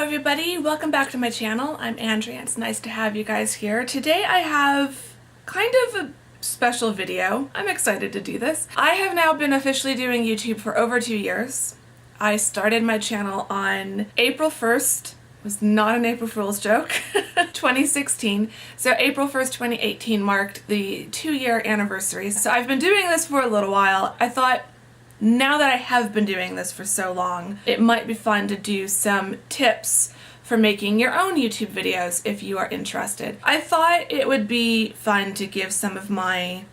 Hello everybody, welcome back to my channel. I'm Andrea. It's nice to have you guys here. Today I have kind of a special video. I'm excited to do this. I have now been officially doing YouTube for over 2 years. I started my channel on April 1st. It was not an April Fool's joke. 2016. So April 1st, 2018 marked the 2-year anniversary. So I've been doing this for a little while. I thought, now that I have been doing this for so long, it might be fun to do some tips for making your own YouTube videos if you are interested. I thought it would be fun to give some of my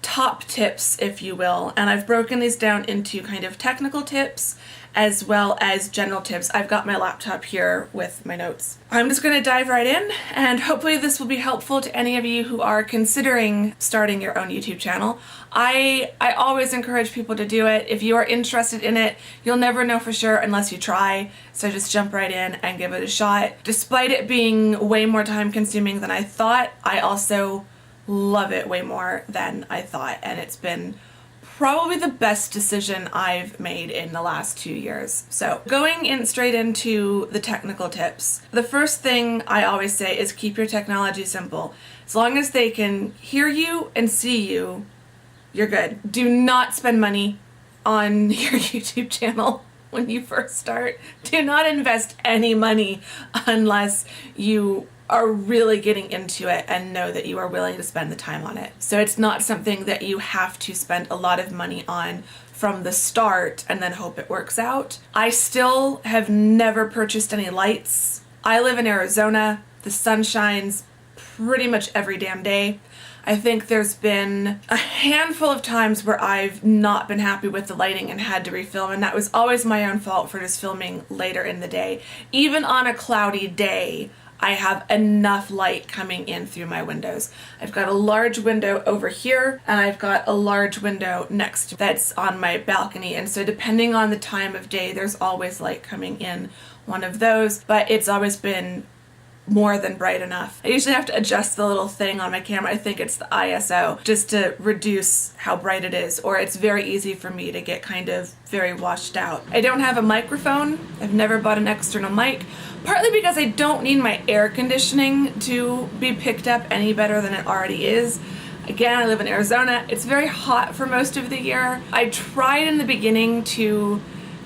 top tips, if you will, and I've broken these down into kind of technical tips as well as general tips. I've got my laptop here with my notes. I'm just going to dive right in, and hopefully this will be helpful to any of you who are considering starting your own YouTube channel. I always encourage people to do it. If you are interested in it, you'll never know for sure unless you try, so just jump right in and give it a shot. Despite it being way more time consuming than I thought, I also love it way more than I thought, and it's been probably the best decision I've made in the last 2 years. So going in straight into the technical tips, the first thing I always say is keep your technology simple. As long as they can hear you and see you, you're good. Do not spend money on your YouTube channel when you first start. Do not invest any money unless you are really getting into it and know that you are willing to spend the time on it. So it's not something that you have to spend a lot of money on from the start and then hope it works out. I still have never purchased any lights. I live in Arizona. The sun shines pretty much every damn day. I think there's been a handful of times where I've not been happy with the lighting and had to refilm, and that was always my own fault for just filming later in the day. Even on a cloudy day, I have enough light coming in through my windows. I've got a large window over here, and I've got a large window next to that's on my balcony, and so depending on the time of day, there's always light coming in one of those, but it's always been more than bright enough. I usually have to adjust the little thing on my camera. I think it's the ISO, just to reduce how bright it is, or it's very easy for me to get kind of very washed out. I don't have a microphone. I've never bought an external mic, partly because I don't need my air conditioning to be picked up any better than it already is. Again, I live in Arizona. It's very hot for most of the year. I tried in the beginning to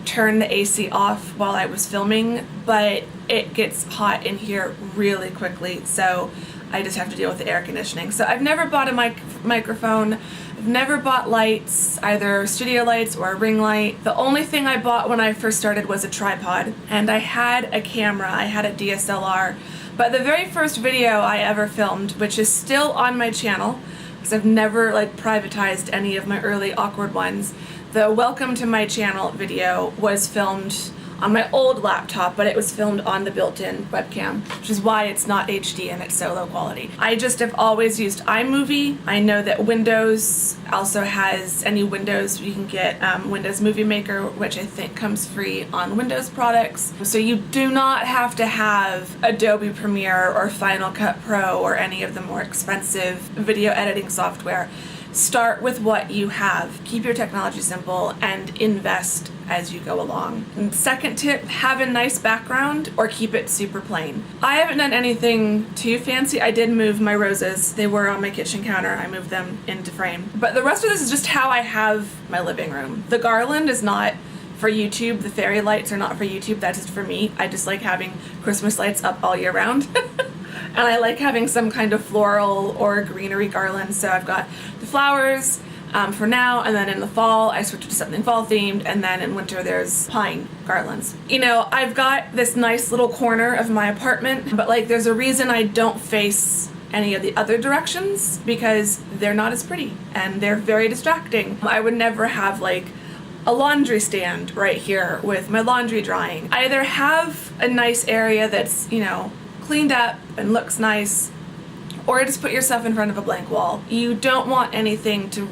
turn the AC off while I was filming, but it gets hot in here really quickly, so I just have to deal with the air conditioning. So I've never bought a microphone. I've never bought lights, either studio lights or a ring light. The only thing I bought when I first started was a tripod, and I had a camera. I had a DSLR, but the very first video I ever filmed, which is still on my channel, because I've never privatized any of my early awkward ones, the welcome to my channel video was filmed on my old laptop, but it was filmed on the built-in webcam, which is why it's not HD and it's so low quality. I just have always used iMovie. I know that Windows also has any Windows, you can get Windows Movie Maker, which I think comes free on Windows products. So you do not have to have Adobe Premiere or Final Cut Pro or any of the more expensive video editing software. Start with what you have. Keep your technology simple and invest as you go along. And second tip, have a nice background or keep it super plain. I haven't done anything too fancy. I did move my roses. They were on my kitchen counter. I moved them into frame. But the rest of this is just how I have my living room. The garland is not for YouTube. The fairy lights are not for YouTube. That's just for me. I just like having Christmas lights up all year round. And I like having some kind of floral or greenery garland, so I've got the flowers for now, and then in the fall I switch to something fall themed, and then in winter there's pine garlands. You know, I've got this nice little corner of my apartment, but there's a reason I don't face any of the other directions, because they're not as pretty and they're very distracting. I would never have a laundry stand right here with my laundry drying. I either have a nice area that's, cleaned up and looks nice, or just put yourself in front of a blank wall. You don't want anything to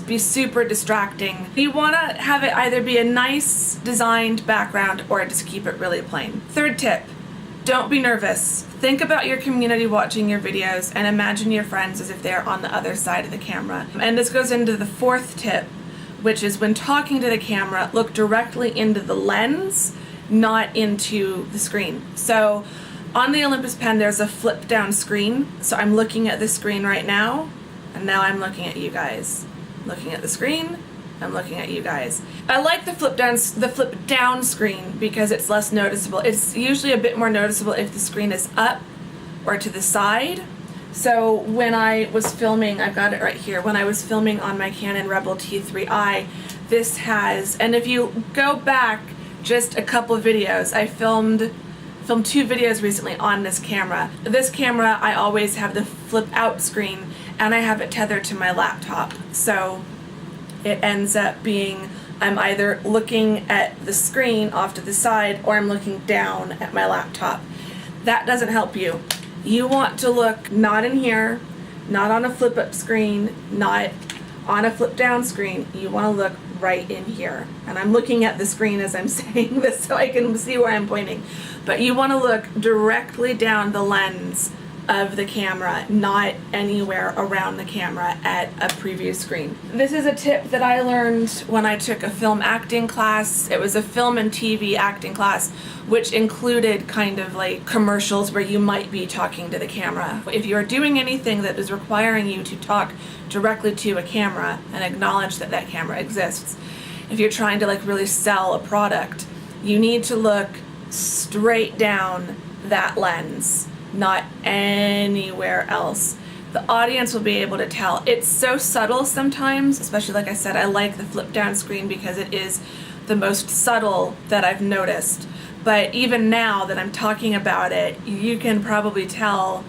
be super distracting. You want to have it either be a nice designed background or just keep it really plain. Third tip, don't be nervous. Think about your community watching your videos and imagine your friends as if they're on the other side of the camera. And this goes into the fourth tip, which is when talking to the camera, look directly into the lens not into the screen. So on the Olympus pen, there's a flip down screen. So I'm looking at the screen right now, and now I'm looking at you guys. Looking at the screen, I'm looking at you guys. I like the flip down screen because it's less noticeable. It's usually a bit more noticeable if the screen is up or to the side. So when I was filming, I've got it right here, when I was filming on my Canon Rebel T3i, this has, and if you go back just a couple of videos, I filmed 2 videos recently on this camera. This camera, I always have the flip out screen, and I have it tethered to my laptop. So it ends up being, I'm either looking at the screen off to the side or I'm looking down at my laptop. That doesn't help you. You want to look not in here, not on a flip up screen, not on a flip down screen. You want to look right in here. And I'm looking at the screen as I'm saying this so I can see where I'm pointing. But you want to look directly down the lens of the camera, not anywhere around the camera at a preview screen. This is a tip that I learned when I took a film acting class. It was a film and TV acting class, which included kind of like commercials where you might be talking to the camera. If you're doing anything that is requiring you to talk directly to a camera and acknowledge that that camera exists, if you're trying to like really sell a product, you need to look straight down that lens, not anywhere else. The audience will be able to tell. It's so subtle sometimes, especially like I said, I like the flip down screen because it is the most subtle that I've noticed. But even now that I'm talking about it, you can probably tell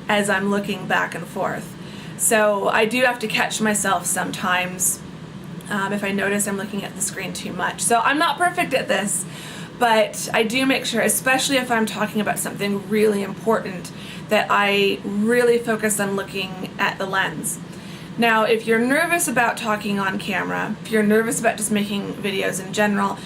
as I'm looking back and forth. So I do have to catch myself sometimes if I notice I'm looking at the screen too much. So I'm not perfect at this, but I do make sure, especially if I'm talking about something really important, that I really focus on looking at the lens. Now, if you're nervous about talking on camera, if you're nervous about just making videos in general,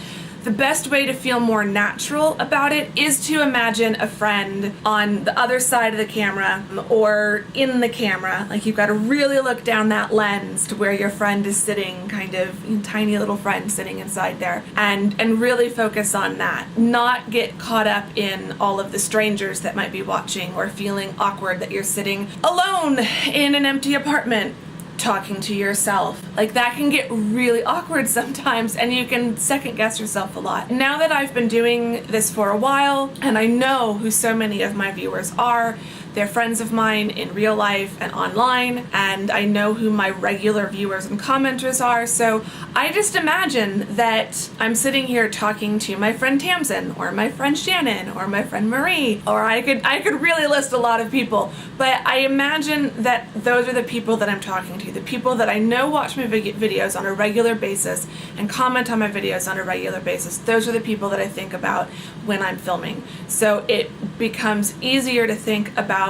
the best way to feel more natural about it is to imagine a friend on the other side of the camera or in the camera. Like you've got to really look down that lens to where your friend is sitting, kind of tiny little friend sitting inside there, and really focus on that. Not get caught up in all of the strangers that might be watching or feeling awkward that you're sitting alone in an empty apartment talking to yourself. Like that can get really awkward sometimes and you can second guess yourself a lot. Now that I've been doing this for a while and I know who so many of my viewers are, they're friends of mine in real life and online, and I know who my regular viewers and commenters are, so I just imagine that I'm sitting here talking to my friend Tamsin, or my friend Shannon, or my friend Marie, or I could really list a lot of people, but I imagine that those are the people that I'm talking to, the people that I know watch my videos on a regular basis and comment on my videos on a regular basis. Those are the people that I think about when I'm filming. So it becomes easier to think about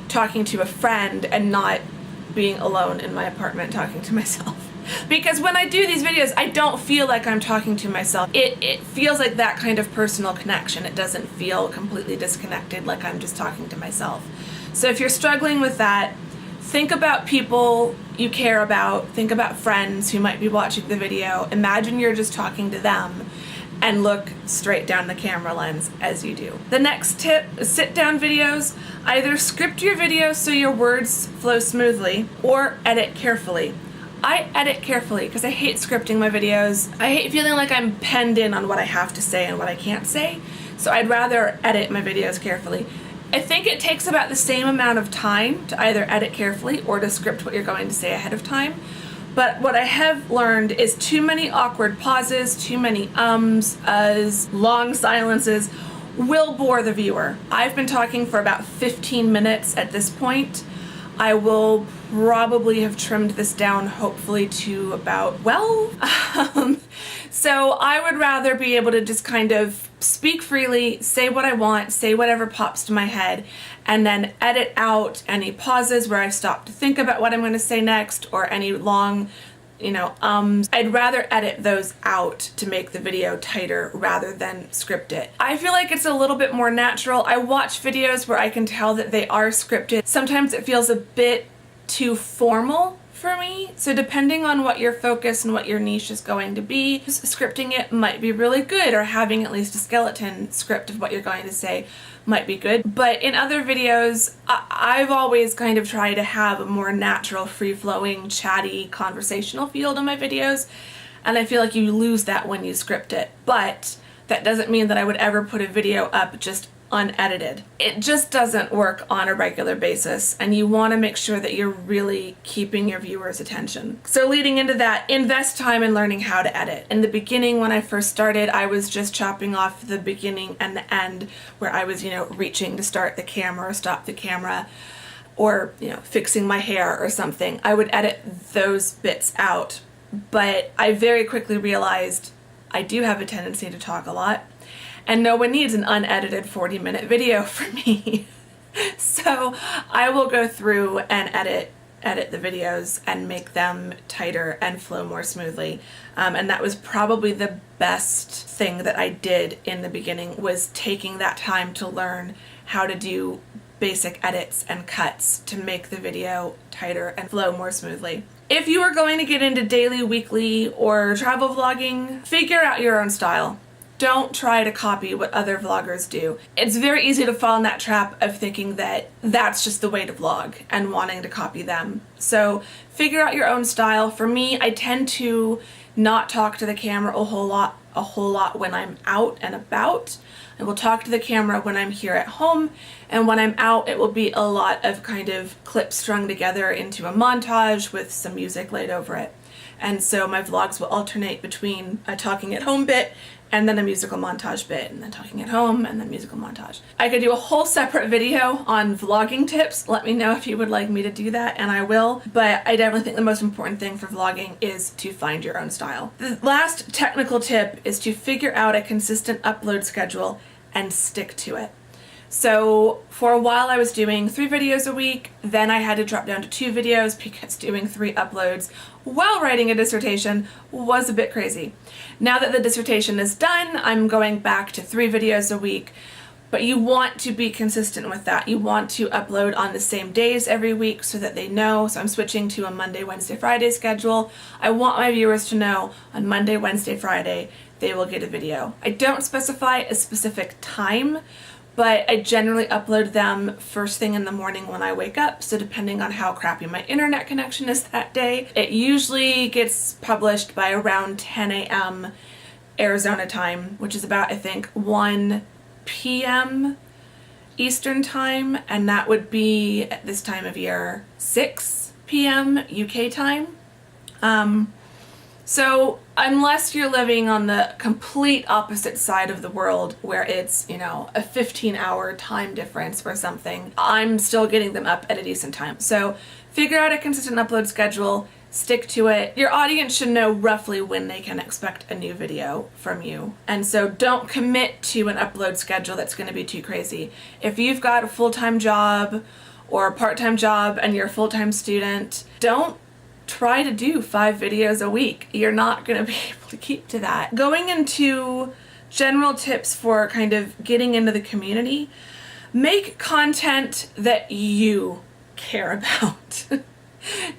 talking to a friend and not being alone in my apartment talking to myself. Because when I do these videos, I don't feel like I'm talking to myself. It feels like that kind of personal connection. It doesn't feel completely disconnected like I'm just talking to myself. So if you're struggling with that, think about people you care about, think about friends who might be watching the video, imagine you're just talking to them, and look straight down the camera lens as you do. The next tip is sit down videos. Either script your videos so your words flow smoothly or edit carefully. I edit carefully because I hate scripting my videos. I hate feeling like I'm penned in on what I have to say and what I can't say, so I'd rather edit my videos carefully. I think it takes about the same amount of time to either edit carefully or to script what you're going to say ahead of time. But what I have learned is too many awkward pauses, too many uhs, long silences will bore the viewer. I've been talking for about 15 minutes at this point. I will probably have trimmed this down hopefully to about 12. So I would rather be able to just kind of speak freely, say what I want, say whatever pops to my head, and then edit out any pauses where I've stopped to think about what I'm going to say next, or any long, I'd rather edit those out to make the video tighter rather than script it. I feel like it's a little bit more natural. I watch videos where I can tell that they are scripted. Sometimes it feels a bit too formal for me. So depending on what your focus and what your niche is going to be, scripting it might be really good, or having at least a skeleton script of what you're going to say might be good. But in other videos, I've always kind of tried to have a more natural, free-flowing, chatty, conversational feel to my videos, and I feel like you lose that when you script it. But that doesn't mean that I would ever put a video up just unedited. It just doesn't work on a regular basis, and you want to make sure that you're really keeping your viewers' attention. So leading into that, invest time in learning how to edit. In the beginning, when I first started, I was just chopping off the beginning and the end, where I was, reaching to start the camera or stop the camera, or, fixing my hair or something. I would edit those bits out, but I very quickly realized I do have a tendency to talk a lot, and no one needs an unedited 40-minute video from me. So I will go through and edit the videos and make them tighter and flow more smoothly. And that was probably the best thing that I did in the beginning, was taking that time to learn how to do basic edits and cuts to make the video tighter and flow more smoothly. If you are going to get into daily, weekly, or travel vlogging, figure out your own style. Don't try to copy what other vloggers do. It's very easy to fall in that trap of thinking that that's just the way to vlog and wanting to copy them. So figure out your own style. For me, I tend to not talk to the camera a whole lot when I'm out and about. I will talk to the camera when I'm here at home, and when I'm out, it will be a lot of kind of clips strung together into a montage with some music laid over it. And so my vlogs will alternate between a talking at home bit and then a musical montage bit, and then talking at home, and then musical montage. I could do a whole separate video on vlogging tips. Let me know if you would like me to do that, and I will. But I definitely think the most important thing for vlogging is to find your own style. The last technical tip is to figure out a consistent upload schedule and stick to it. So for a while I was doing 3 videos a week, then I had to drop down to 2 videos because doing 3 uploads while writing a dissertation was a bit crazy. Now that the dissertation is done, I'm going back to 3 videos a week, but you want to be consistent with that. You want to upload on the same days every week so that they know. So I'm switching to a Monday, Wednesday, Friday schedule. I want my viewers to know on Monday, Wednesday, Friday, they will get a video. I don't specify a specific time, but I generally upload them first thing in the morning when I wake up, so depending on how crappy my internet connection is that day, it usually gets published by around 10 a.m. Arizona time, which is about, I think, 1 p.m. Eastern time, and that would be, at this time of year, 6 p.m. UK time. So unless you're living on the complete opposite side of the world where it's, a 15-hour time difference or something, I'm still getting them up at a decent time. So figure out a consistent upload schedule, stick to it. Your audience should know roughly when they can expect a new video from you. And so don't commit to an upload schedule that's going to be too crazy. If you've got a full-time job or a part-time job and you're a full-time student, don't try to do 5 videos a week. You're not going to be able to keep to that. Going into general tips for kind of getting into the community, make content that you care about.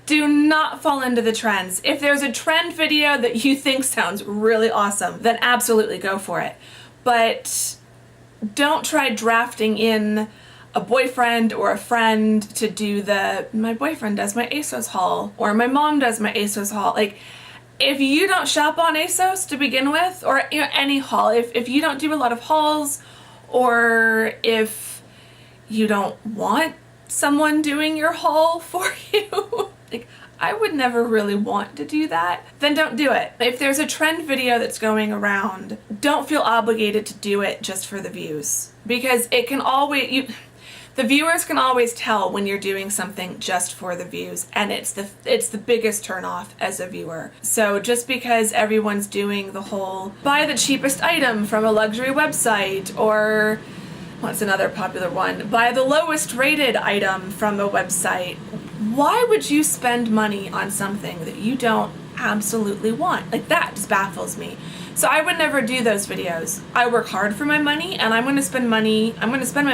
Do not fall into the trends. If there's a trend video that you think sounds really awesome, then absolutely go for it. But don't try drafting in a boyfriend or a friend to do my boyfriend does my ASOS haul, or my mom does my ASOS haul. Like, if you don't shop on ASOS to begin with, or any haul, if you don't do a lot of hauls, or if you don't want someone doing your haul for you, like, I would never really want to do that, then don't do it. If there's a trend video that's going around, don't feel obligated to do it just for the views, because it can always, the viewers can always tell when you're doing something just for the views, and it's the biggest turnoff as a viewer. So just because everyone's doing the whole buy the cheapest item from a luxury website, or what's another popular one, buy the lowest rated item from a website, why would you spend money on something that you don't absolutely want. Like, that just baffles me. So I would never do those videos. I work hard for my money, and I'm going to spend my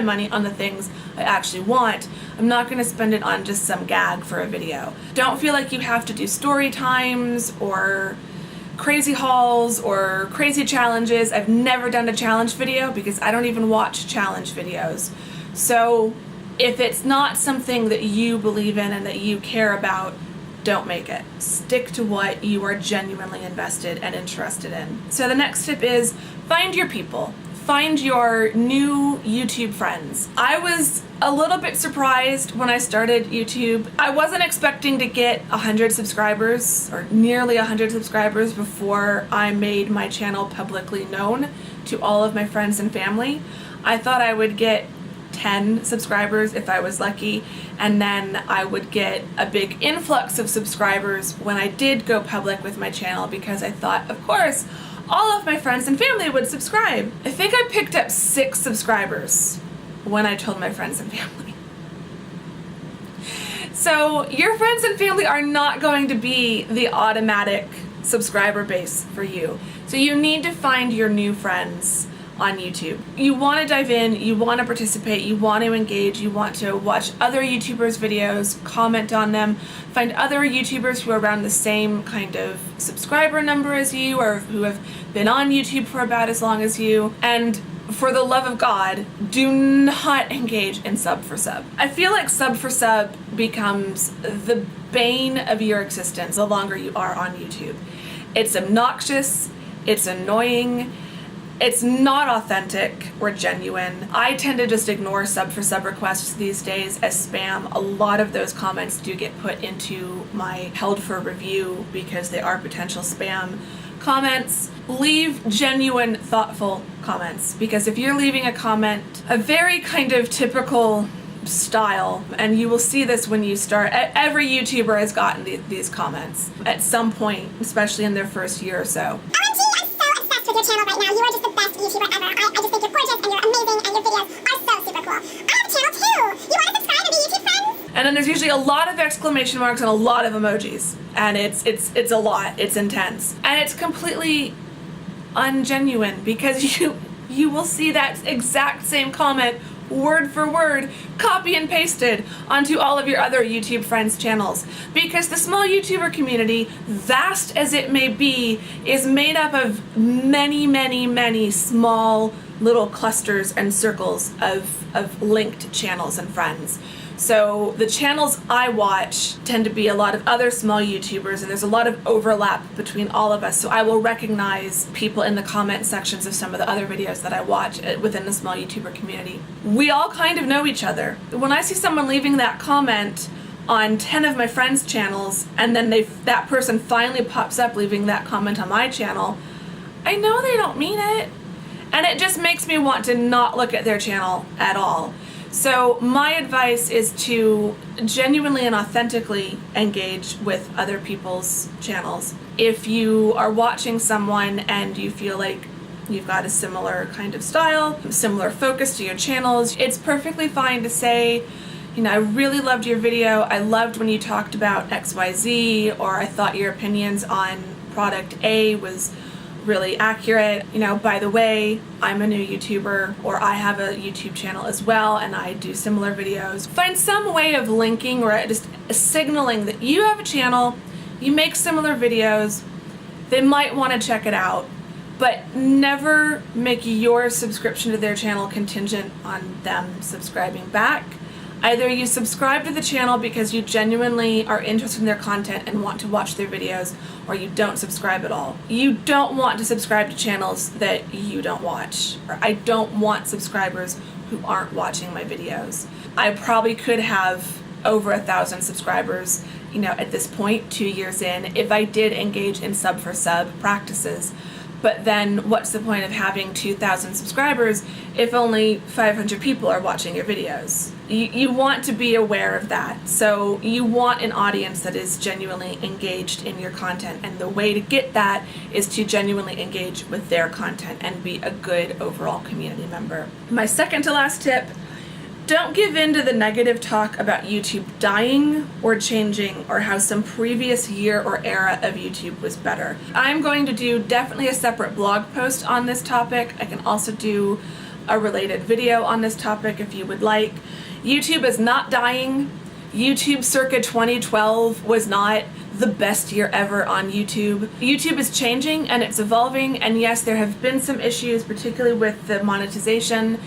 money on the things I actually want. I'm not going to spend it on just some gag for a video. Don't feel like you have to do story times or crazy hauls or crazy challenges. I've never done a challenge video because I don't even watch challenge videos. So if it's not something that you believe in and that you care about, don't make it. Stick to what you are genuinely invested and interested in. So the next tip is find your people. Find your new YouTube friends. I was a little bit surprised when I started YouTube. I wasn't expecting to get 100 subscribers or nearly 100 subscribers before I made my channel publicly known to all of my friends and family. I thought I would get 10 subscribers if I was lucky, and then I would get a big influx of subscribers when I did go public with my channel, because I thought, of course, all of my friends and family would subscribe. I think I picked up 6 subscribers when I told my friends and family. So your friends and family are not going to be the automatic subscriber base for you. So you need to find your new friends on YouTube. You want to dive in, you want to participate, you want to engage, you want to watch other YouTubers' videos, comment on them, find other YouTubers who are around the same kind of subscriber number as you, or who have been on YouTube for about as long as you, and for the love of God, do not engage in sub for sub. I feel like sub for sub becomes the bane of your existence the longer you are on YouTube. It's obnoxious, it's annoying, it's not authentic or genuine. I tend to just ignore sub for sub requests these days as spam. A lot of those comments do get put into my held for review because they are potential spam comments. Leave genuine, thoughtful comments, because if you're leaving a comment, a very kind of typical style, and you will see this when you start, every YouTuber has gotten these comments at some point, especially in their first year or so. With your channel right now. You are just the best YouTuber ever. I just think you're gorgeous and you're amazing and your videos are so super cool. I have a channel too. You want to subscribe and be YouTube friends? And then there's usually a lot of exclamation marks and a lot of emojis. And it's a lot. It's intense. And it's completely ungenuine, because you will see that exact same comment word for word, copy and pasted onto all of your other YouTube friends' channels. Because the small YouTuber community, vast as it may be, is made up of many, many, many small little clusters and circles of linked channels and friends. So the channels I watch tend to be a lot of other small YouTubers, and there's a lot of overlap between all of us. So I will recognize people in the comment sections of some of the other videos that I watch within the small YouTuber community. We all kind of know each other. When I see someone leaving that comment on 10 of my friends' channels, and then that person finally pops up leaving that comment on my channel, I know they don't mean it. And it just makes me want to not look at their channel at all. So my advice is to genuinely and authentically engage with other people's channels. If you are watching someone and you feel like you've got a similar kind of style, similar focus to your channels, it's perfectly fine to say, you know, I really loved your video, I loved when you talked about XYZ, or I thought your opinions on product A was really accurate. You know, by the way, I'm a new YouTuber, or I have a YouTube channel as well and I do similar videos. Find some way of linking or just signaling that you have a channel, you make similar videos, they might want to check it out, but never make your subscription to their channel contingent on them subscribing back. Either you subscribe to the channel because you genuinely are interested in their content and want to watch their videos, or you don't subscribe at all. You don't want to subscribe to channels that you don't watch. Or I don't want subscribers who aren't watching my videos. I probably could have over 1,000 subscribers, you know, at this point, 2 years in, if I did engage in sub for sub practices. But then what's the point of having 2,000 subscribers if only 500 people are watching your videos? You want to be aware of that. So you want an audience that is genuinely engaged in your content, and the way to get that is to genuinely engage with their content and be a good overall community member. My second to last tip, Don't give in to the negative talk about YouTube dying or changing or how some previous year or era of YouTube was better. I'm going to do definitely a separate blog post on this topic. I can also do a related video on this topic if you would like. YouTube is not dying. YouTube circa 2012 was not the best year ever on YouTube. YouTube is changing and it's evolving, and yes, there have been some issues, particularly with the monetization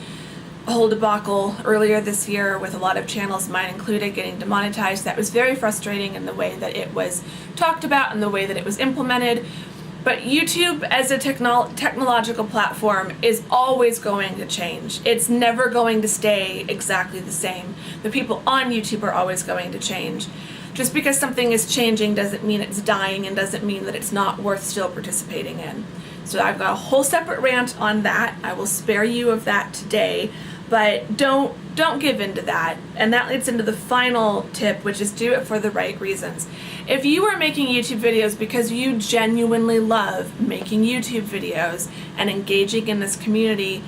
whole debacle earlier this year with a lot of channels, mine included, getting demonetized. That was very frustrating in the way that it was talked about and the way that it was implemented. But YouTube as a technological platform is always going to change. It's never going to stay exactly the same. The people on YouTube are always going to change. Just because something is changing doesn't mean it's dying, and doesn't mean that it's not worth still participating in. So I've got a whole separate rant on that. I will spare you of that today. But don't give in to that. And that leads into the final tip, which is do it for the right reasons. If you are making YouTube videos because you genuinely love making YouTube videos and engaging in this community,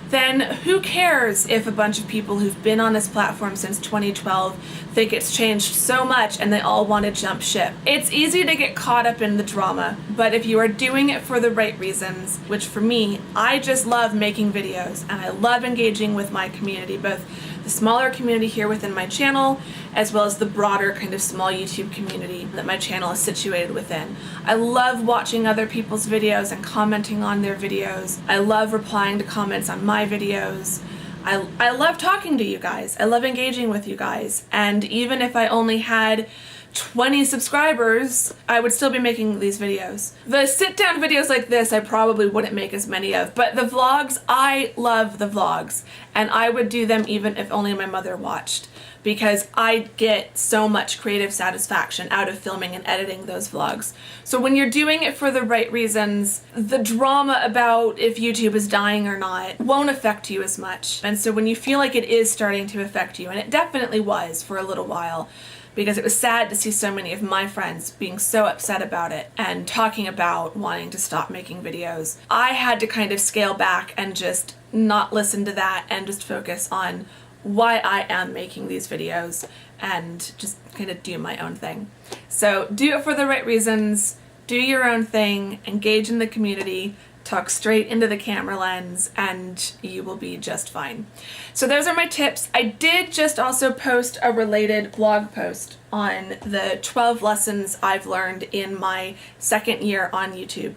then who cares if a bunch of people who've been on this platform since 2012 think it's changed so much and they all want to jump ship. It's easy to get caught up in the drama, but if you are doing it for the right reasons, which for me, I just love making videos and I love engaging with my community, both the smaller community here within my channel, as well as the broader kind of small YouTube community that my channel is situated within. I love watching other people's videos and commenting on their videos. I love replying to comments on my videos. I love talking to you guys. I love engaging with you guys. And even if I only had 20 subscribers, I would still be making these videos. The sit-down videos like this, I probably wouldn't make as many of, but the vlogs, I love the vlogs, and I would do them even if only my mother watched, because I get so much creative satisfaction out of filming and editing those vlogs. So when you're doing it for the right reasons, the drama about if YouTube is dying or not won't affect you as much. And so when you feel like it is starting to affect you, and it definitely was for a little while, because it was sad to see so many of my friends being so upset about it and talking about wanting to stop making videos. I had to kind of scale back and just not listen to that and just focus on why I am making these videos and just kind of do my own thing. So do it for the right reasons, do your own thing, engage in the community, talk straight into the camera lens, and you will be just fine. So those are my tips. I did just also post a related blog post on the 12 lessons I've learned in my second year on YouTube.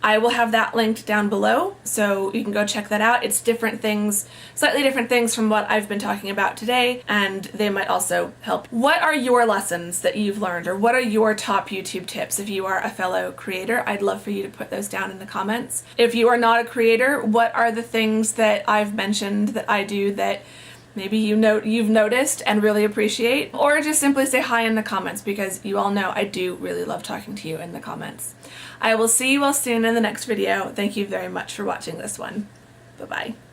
I will have that linked down below, so you can go check that out. It's different things, slightly different things from what I've been talking about today, and they might also help. What are your lessons that you've learned, or what are your top YouTube tips? If you are a fellow creator, I'd love for you to put those down in the comments. If you are not a creator, what are the things that I've mentioned that I do that maybe you've noticed and really appreciate? Or just simply say hi in the comments, because you all know I do really love talking to you in the comments. I will see you all soon in the next video. Thank you very much for watching this one. Bye-bye.